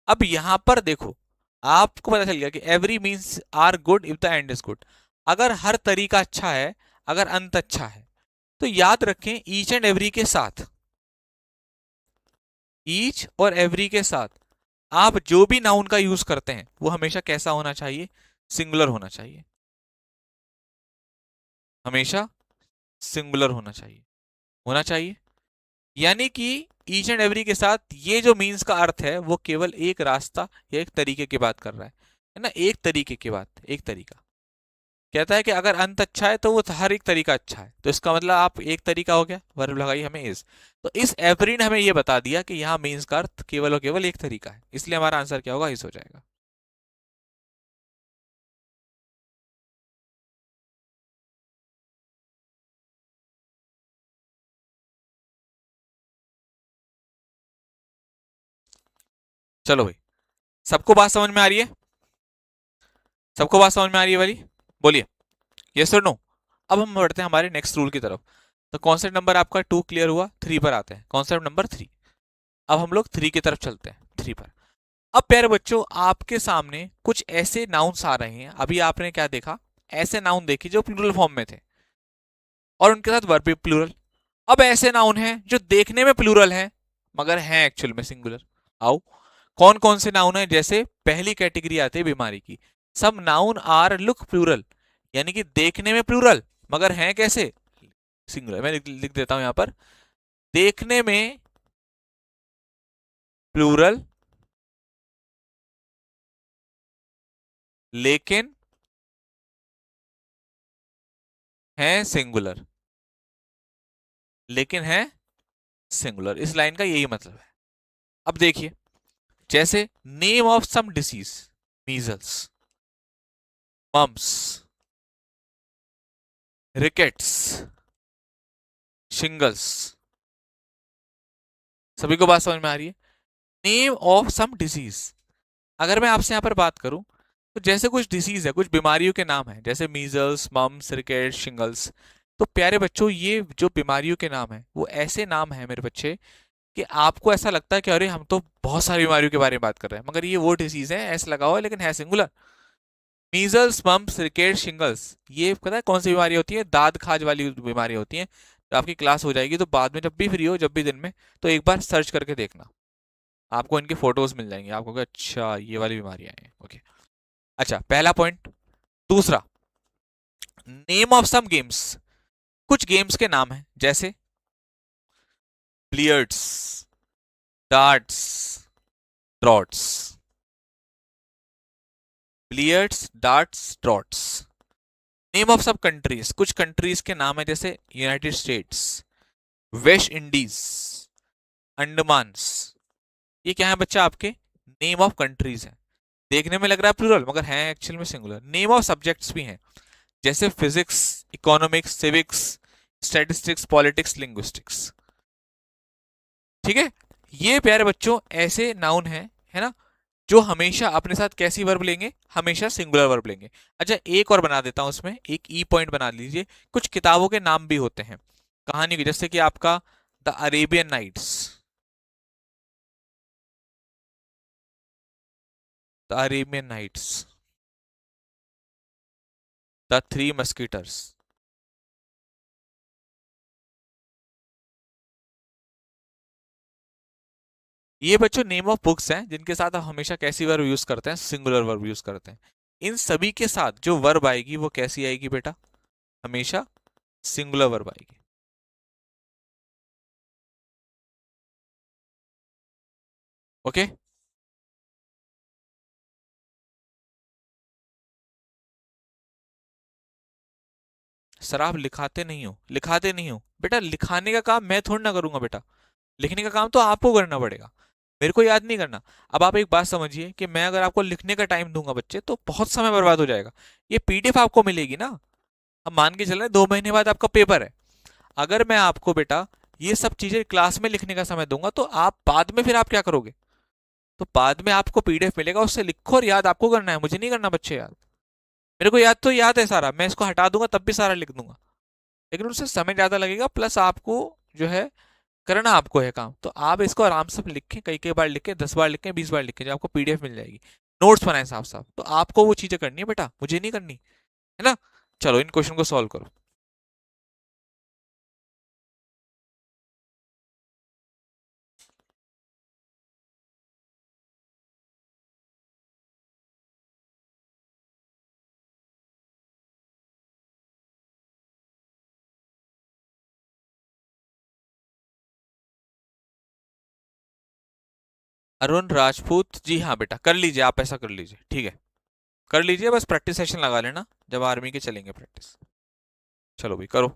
अब यहां पर देखो, आपको पता चल गया कि every means are good if the end is good. अगर हर तरीका अच्छा है, अगर अंत अच्छा है, तो याद रखें ईच एंड एवरी के साथ, ईच और एवरी के साथ आप जो भी नाउन का यूज करते हैं वो हमेशा कैसा होना चाहिए, सिंगुलर होना चाहिए, हमेशा सिंगुलर होना चाहिए। यानी कि ईच एंड एवरी के साथ ये जो मीन्स का अर्थ है वो केवल एक रास्ता या एक तरीके की बात कर रहा है ना, एक तरीके की बात, एक तरीका। कहता है कि अगर अंत अच्छा है तो वो हर एक तरीका अच्छा है, तो इसका मतलब आप एक तरीका हो गया, वर्ब लगाई हमें इज। तो इस एवरी ने हमें ये बता दिया कि यहाँ मीन्स का अर्थ केवल और केवल एक तरीका है, इसलिए हमारा आंसर क्या होगा, इस हो जाएगा। चलो भाई, सबको बात समझ में आ रही है, सबको बात समझ में आ रही है वाली, बोलिए यस और नो। अब हम बढ़ते हैं हमारे नेक्स्ट रूल की तरफ। तो कॉन्सेप्ट नंबर आपका 2 क्लियर हुआ, 3 पर आते हैं, कॉन्सेप्ट नंबर 3। अब हम लोग 3 की तरफ चलते हैं, 3 पर। अब प्यारे बच्चों, आपके सामने कुछ ऐसे नाउन्स आ रहे हैं, अभी आपने क्या देखा, ऐसे नाउन देखे जो प्लूरल फॉर्म में थे और उनके साथ वर्ब भी प्लूरल। अब ऐसे नाउन हैं जो देखने में प्लूरल हैं मगर हैं एक्चुअल में सिंगुलर। आओ, कौन कौन से नाउन है, जैसे पहली कैटेगरी आती है बीमारी की, सब नाउन आर लुक प्लूरल, यानी कि देखने में प्लूरल मगर हैं कैसे, सिंगुलर। मैं लिख देता हूं यहां पर, देखने में प्लूरल लेकिन हैं सिंगुलर, लेकिन हैं सिंगुलर, इस लाइन का यही मतलब है। अब देखिए, जैसे name of some disease, measles, mumps, rickets, shingles, सभी को बात समझ में आ रही है। नेम ऑफ सम डिसीज, अगर मैं आपसे यहां पर बात करूं, तो जैसे कुछ डिसीज है, कुछ बीमारियों के नाम है, जैसे मीजल्स, मम्स, रिकेट, शिंगल्स। तो प्यारे बच्चों, ये जो बीमारियों के नाम है वो ऐसे नाम है मेरे बच्चे कि आपको ऐसा लगता है कि अरे हम तो बहुत सारी बीमारियों के बारे में बात कर रहे हैं, मगर ये वो डिसीज है, ऐसा लगा हुआ है लेकिन है सिंगुलर। मीजल्स, मम्प्स, रिकेट, शिंगल्स, ये पता है कौन सी बीमारी होती है, दाद खाज वाली बीमारी होती है। तो आपकी क्लास हो जाएगी तो बाद में जब भी फ्री हो, जब भी दिन में, तो एक बार सर्च करके देखना, आपको इनकी फोटोज मिल जाएंगी, आपको कहोगे, अच्छा ये वाली बीमारियां हैं, ओके। अच्छा, पहला पॉइंट। दूसरा, नेम ऑफ सम गेम्स, कुछ गेम्स के नाम हैं, जैसे billiards, darts, droughts, billiards, darts, droughts. Name of सब कंट्रीज, कुछ कंट्रीज के नाम है, जैसे यूनाइटेड स्टेट्स, वेस्ट इंडीज, अंडमान्स। ये क्या है बच्चा, आपके नेम ऑफ कंट्रीज है, देखने में लग रहा है प्लूरल मगर है एक्चुअल में सिंगुलर। नेम ऑफ सब्जेक्ट्स भी हैं, जैसे physics, economics, civics, statistics, politics, linguistics. ठीक है, ये प्यारे बच्चों ऐसे नाउन है ना, जो हमेशा अपने साथ कैसी वर्ब लेंगे, हमेशा सिंगुलर वर्ब लेंगे। अच्छा, एक और बना देता हूं उसमें, एक ई पॉइंट बना लीजिए। कुछ किताबों के नाम भी होते हैं, कहानी के, जैसे कि आपका the Arabian Nights, the Arabian Nights, the three Musketeers. ये बच्चों नेम ऑफ बुक्स हैं जिनके साथ आप हमेशा कैसी वर्ब यूज करते हैं, सिंगुलर वर्ब यूज करते हैं। इन सभी के साथ जो वर्ब आएगी वो कैसी आएगी बेटा, हमेशा सिंगुलर वर्ब आएगी। ओके। सर आप लिखाते नहीं हो बेटा, लिखाने का काम मैं थोड़ी ना करूंगा बेटा, लिखने का काम तो आपको करना पड़ेगा, मेरे को याद नहीं करना। अब आप एक बात समझिए कि मैं अगर आपको लिखने का टाइम दूंगा बच्चे तो बहुत समय बर्बाद हो जाएगा। ये पीडीएफ आपको मिलेगी ना, अब मान के चल रहे हैं 2 महीने बाद आपका पेपर है, अगर मैं आपको बेटा ये सब चीजें क्लास में लिखने का समय दूंगा तो आप बाद में फिर आप क्या करोगे? तो बाद में आपको पीडीएफ मिलेगा, उससे लिखो और याद आपको करना है, मुझे नहीं करना बच्चे याद। मेरे को याद तो याद है सारा, मैं इसको हटा दूंगा तब भी सारा लिख दूंगा, लेकिन उससे समय ज्यादा लगेगा, प्लस आपको जो है करना आपको है काम। तो आप इसको आराम से लिखें, कई कई बार लिखें, 10 बार लिखें, 20 बार लिखें, जो आपको पीडीएफ मिल जाएगी। नोट्स बनाएं साफ साफ, तो आपको वो चीजें करनी है बेटा, मुझे नहीं करनी, है ना। चलो इन क्वेश्चन को सॉल्व करो। अरुण राजपूत जी, हाँ बेटा कर लीजिए, आप ऐसा कर लीजिए, ठीक है कर लीजिए, बस प्रैक्टिस सेशन लगा लेना, जब आर्मी के चलेंगे प्रैक्टिस। चलो भाई करो।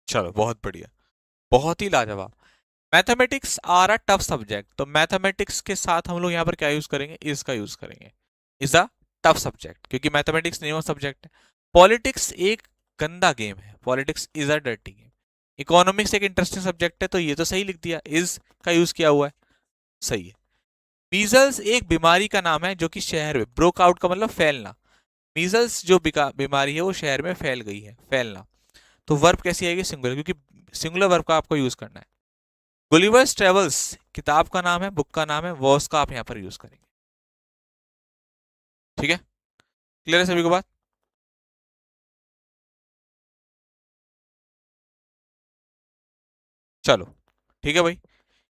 चलो बहुत बढ़िया, बहुत ही लाजवाब। Mathematics are a tough subject, तो मैथमेटिक्स के साथ हम लोग यहाँ पर क्या यूज करेंगे, इसका यूज करेंगे, इज अ टफ सब्जेक्ट, क्योंकि मैथमेटिक्स नहीं सब्जेक्ट है। पॉलिटिक्स एक गंदा गेम है, politics is a dirty game. Economics एक इंटरेस्टिंग सब्जेक्ट है, तो ये तो सही लिख दिया, इज का यूज किया हुआ है, सही है। मीजल्स एक बीमारी का नाम है जो कि शहर में ब्रोक आउट, का मतलब फैलना। मीजल्स जो बीमारी है वो शहर में फैल गई है, फैलना। तो वर्ब कैसी आएगी, सिंगुलर, क्योंकि सिंगुलर वर्ब का आपको यूज करना है। गुलिवर्स ट्रेवल्स किताब का नाम है, बुक का नाम है, वॉस का आप यहां पर यूज करेंगे, ठीक है। क्लियर है सभी को बात? चलो ठीक है भाई,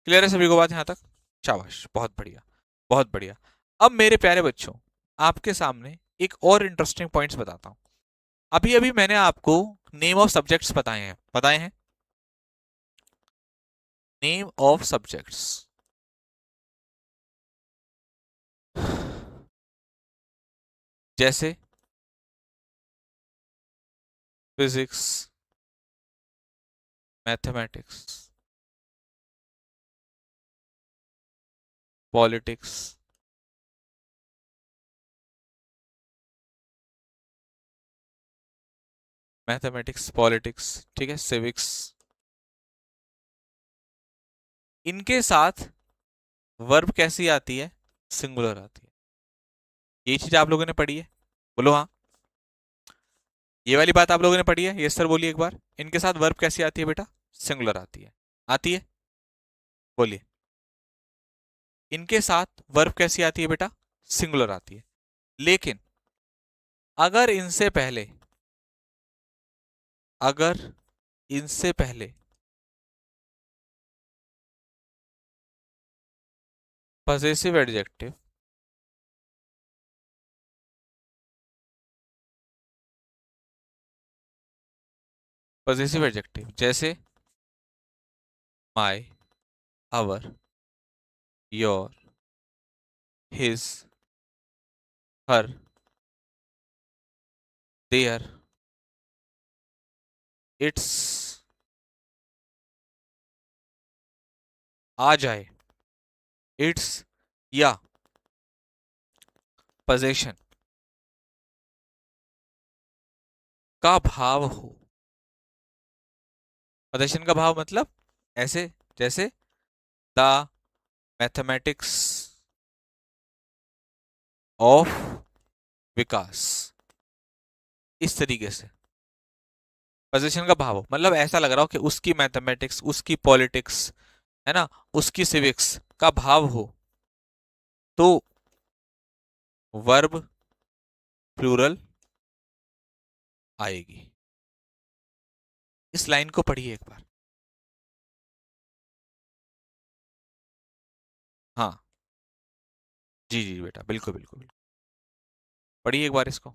क्लियर है सभी को बात यहां तक? शाबाश, बहुत बढ़िया, बहुत बढ़िया। अब मेरे प्यारे बच्चों, आपके सामने एक और इंटरेस्टिंग पॉइंट्स बताता हूं। अभी अभी मैंने आपको नेम ऑफ सब्जेक्ट्स बताए हैं नेम ऑफ सब्जेक्ट्स, जैसे physics, mathematics, politics, mathematics politics, ठीक है, सिविक्स, इनके साथ वर्ब कैसी आती है, सिंगुलर आती है। ये चीज आप लोगों ने पढ़ी है, बोलो हाँ। ये वाली बात आप लोगों ने पढ़ी है, ये सर बोलिए एक बार, इनके साथ वर्ब कैसी आती है बेटा, सिंगुलर आती है, आती है, बोलिए। इनके साथ वर्ब कैसी आती है बेटा, सिंगुलर आती है। लेकिन अगर इनसे पहले, अगर इनसे पहले पजेसिव एडजेक्टिव, पजेसिव एडजेक्टिव जैसे my, our, your, his, her, their, its, आ जाए, इट्स, या पोजेशन का भाव हो। पोजेशन का भाव मतलब ऐसे, जैसे द मैथमेटिक्स ऑफ विकास, इस तरीके से पोजीशन का भाव हो, मतलब ऐसा लग रहा हो कि उसकी मैथमेटिक्स, उसकी पॉलिटिक्स, है ना, उसकी सिविक्स का भाव हो, तो वर्ब प्लूरल आएगी। इस लाइन को पढ़िए एक बार। हाँ जी जी बेटा, बिल्कुल बिल्कुल बिल्कुल, पढ़िए एक बार इसको।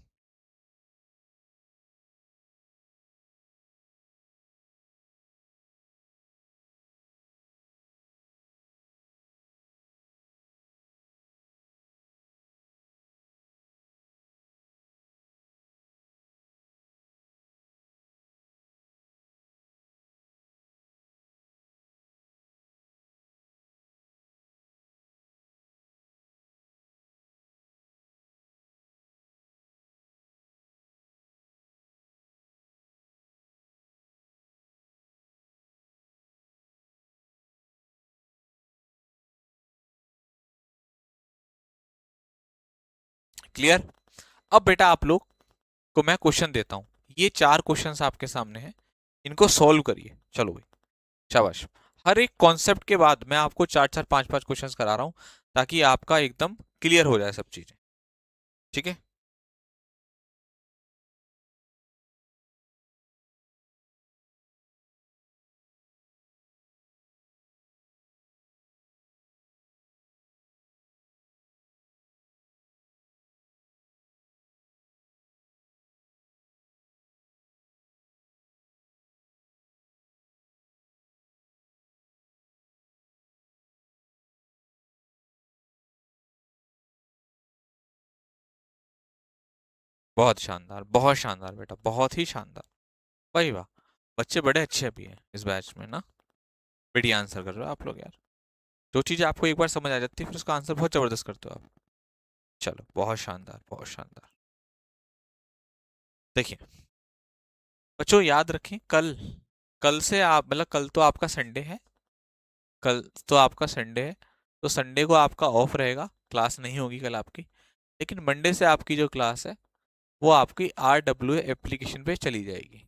क्लियर। अब बेटा आप लोग को मैं क्वेश्चन देता हूं, ये चार क्वेश्चंस आपके सामने हैं, इनको सॉल्व करिए। चलो भाई, शाबाश। हर एक कॉन्सेप्ट के बाद मैं आपको चार चार पांच पांच क्वेश्चंस करा रहा हूं, ताकि आपका एकदम क्लियर हो जाए सब चीजें। ठीक है। बहुत शानदार बेटा, बहुत ही शानदार। भाई वाह, बच्चे बड़े अच्छे भी हैं इस बैच में ना। बढ़िया आंसर कर रहे हो आप लोग यार। जो चीज आपको एक बार समझ आ जाती है, फिर उसका आंसर बहुत जबरदस्त करते हो आप। चलो, बहुत शानदार बहुत शानदार। देखिए बच्चों, याद रखें, कल, कल से आप, मतलब कल तो आपका संडे है, कल तो आपका संडे है, तो संडे को आपका ऑफ रहेगा, क्लास नहीं होगी कल आपकी। लेकिन मंडे से आपकी जो क्लास है, वो आपकी RWA एप्लीकेशन पे चली जाएगी।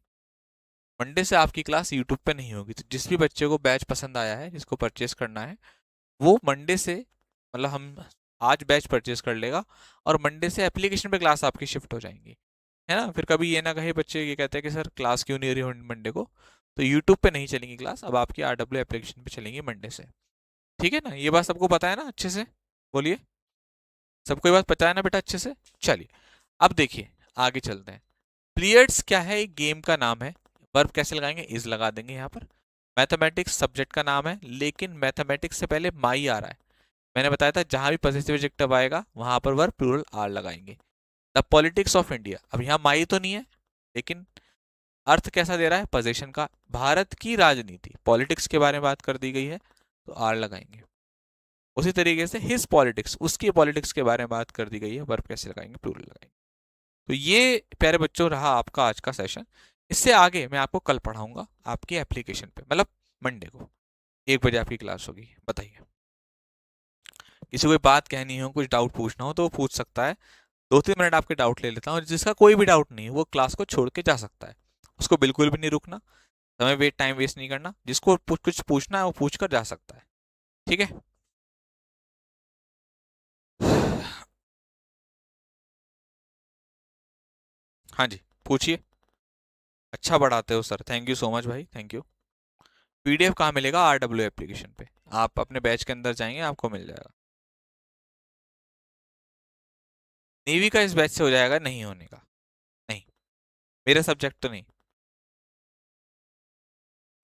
मंडे से आपकी क्लास यूट्यूब पे नहीं होगी। तो जिस भी बच्चे को बैच पसंद आया है, जिसको परचेस करना है, वो मंडे से, मतलब हम आज बैच परचेस कर लेगा, और मंडे से एप्लीकेशन पे क्लास आपकी शिफ्ट हो जाएंगी, है ना। फिर कभी ये ना कहे बच्चे, ये कहते हैं कि सर क्लास क्यों नहीं हो रही मंडे को, तो यूट्यूब पे नहीं चलेंगी क्लास, अब आपकी RWA एप्लीकेशन पे चलेंगी मंडे से। ठीक है ना, ये बात सबको पता है ना अच्छे से? बोलिए, सबको ये बात पता है ना बेटा अच्छे से? चलिए, अब देखिए, आगे चलते हैं। प्लीयड्स क्या है? एक गेम का नाम है। वर्ब कैसे लगाएंगे? इज लगा देंगे यहाँ पर। मैथमेटिक्स सब्जेक्ट का नाम है, लेकिन मैथमेटिक्स से पहले माई आ रहा है। मैंने बताया था जहां भी पॉजिटिव एडजेक्टिव आएगा वहां पर वर्ब प्लूरल आर लगाएंगे। द पॉलिटिक्स ऑफ इंडिया, अब यहाँ माई तो नहीं है, लेकिन अर्थ कैसा दे रहा है? पोजीशन का। भारत की राजनीति, पॉलिटिक्स के बारे में बात कर दी गई है, तो आर लगाएंगे। उसी तरीके से हिज पॉलिटिक्स, उसकी पॉलिटिक्स के बारे में बात कर दी गई है, वर्ब कैसे लगाएंगे? प्लूरल लगाएंगे। तो ये प्यारे बच्चों रहा आपका आज का सेशन। इससे आगे मैं आपको कल पढ़ाऊंगा आपकी एप्लीकेशन पे, मतलब मंडे को 1 बजे आपकी क्लास होगी। बताइए, किसी को कोई बात कहनी हो, कुछ डाउट पूछना हो तो वो पूछ सकता है। 2-3 मिनट आपके डाउट ले लेता हूँ, और जिसका कोई भी डाउट नहीं है वो क्लास को छोड़ के जा सकता है। उसको बिल्कुल भी नहीं रुकना, समय टाइम वेस्ट नहीं करना। जिसको कुछ पूछना है वो पूछ कर जा सकता है। ठीक है। हाँ जी, पूछिए। अच्छा पढ़ाते हो sir, thank you so much भाई, थैंक यू। PDF कहाँ मिलेगा? RWA एप्लीकेशन पे, आप अपने बैच के अंदर जाएंगे आपको मिल जाएगा। नेवी का इस बैच से हो जाएगा? नहीं होने का, नहीं, मेरे सब्जेक्ट तो नहीं।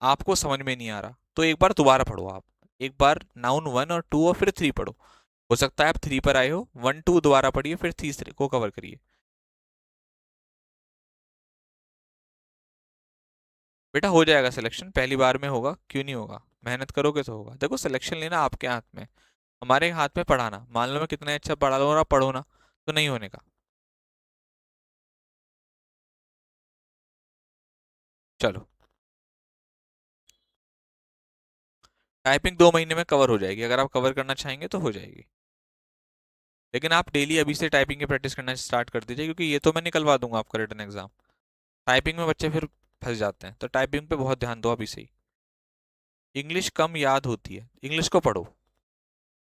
आपको समझ में नहीं आ रहा तो एक बार दोबारा पढ़ो आप। एक बार नाउन 1 और 2 और फिर 3 पढ़ो। हो सकता है आप 3 पर आए हो, 1 2 दोबारा पढ़िए, फिर तीसरे को कवर करिए। बेटा हो जाएगा सिलेक्शन, पहली बार में होगा, क्यों नहीं होगा? मेहनत करोगे तो होगा। देखो, सिलेक्शन लेना आपके हाथ में, हमारे हाथ में पढ़ाना। मान लो मैं कितने अच्छा पढ़ा लो और आप पढ़ो ना, तो नहीं होने का। चलो, टाइपिंग 2 महीने में कवर हो जाएगी, अगर आप कवर करना चाहेंगे तो हो जाएगी। लेकिन आप डेली अभी से टाइपिंग की प्रैक्टिस करना स्टार्ट कर दीजिए, क्योंकि ये तो मैं निकलवा दूंगा आपका रिटन एग्जाम। टाइपिंग में बच्चे फिर फंस जाते हैं, तो टाइपिंग पे बहुत ध्यान दो अभी से ही। इंग्लिश कम याद होती है, इंग्लिश को पढ़ो।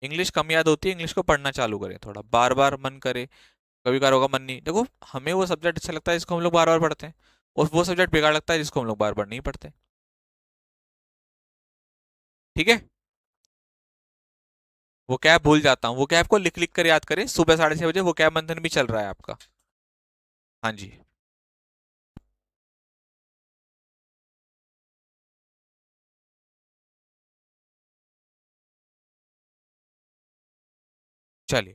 इंग्लिश कम याद होती है, इंग्लिश को पढ़ना चालू करें, थोड़ा बार बार मन करे। कभी कभार होगा मन नहीं, देखो हमें वो सब्जेक्ट अच्छा लगता है जिसको हम लोग बार बार पढ़ते हैं, और वो सब्जेक्ट बेकार लगता है जिसको हम लोग बार बार नहीं पढ़ते। ठीक है। वो कैब भूल जाता हूँ, वो कैब को लिख लिख कर याद करें, सुबह 6:30 बजे वो कैब मंथन भी चल रहा है आपका। हाँ जी। चलिए,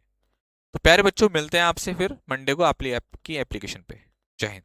तो प्यारे बच्चों मिलते हैं आपसे फिर मंडे को आपकी एप्लीकेशन पे। जय हिंद।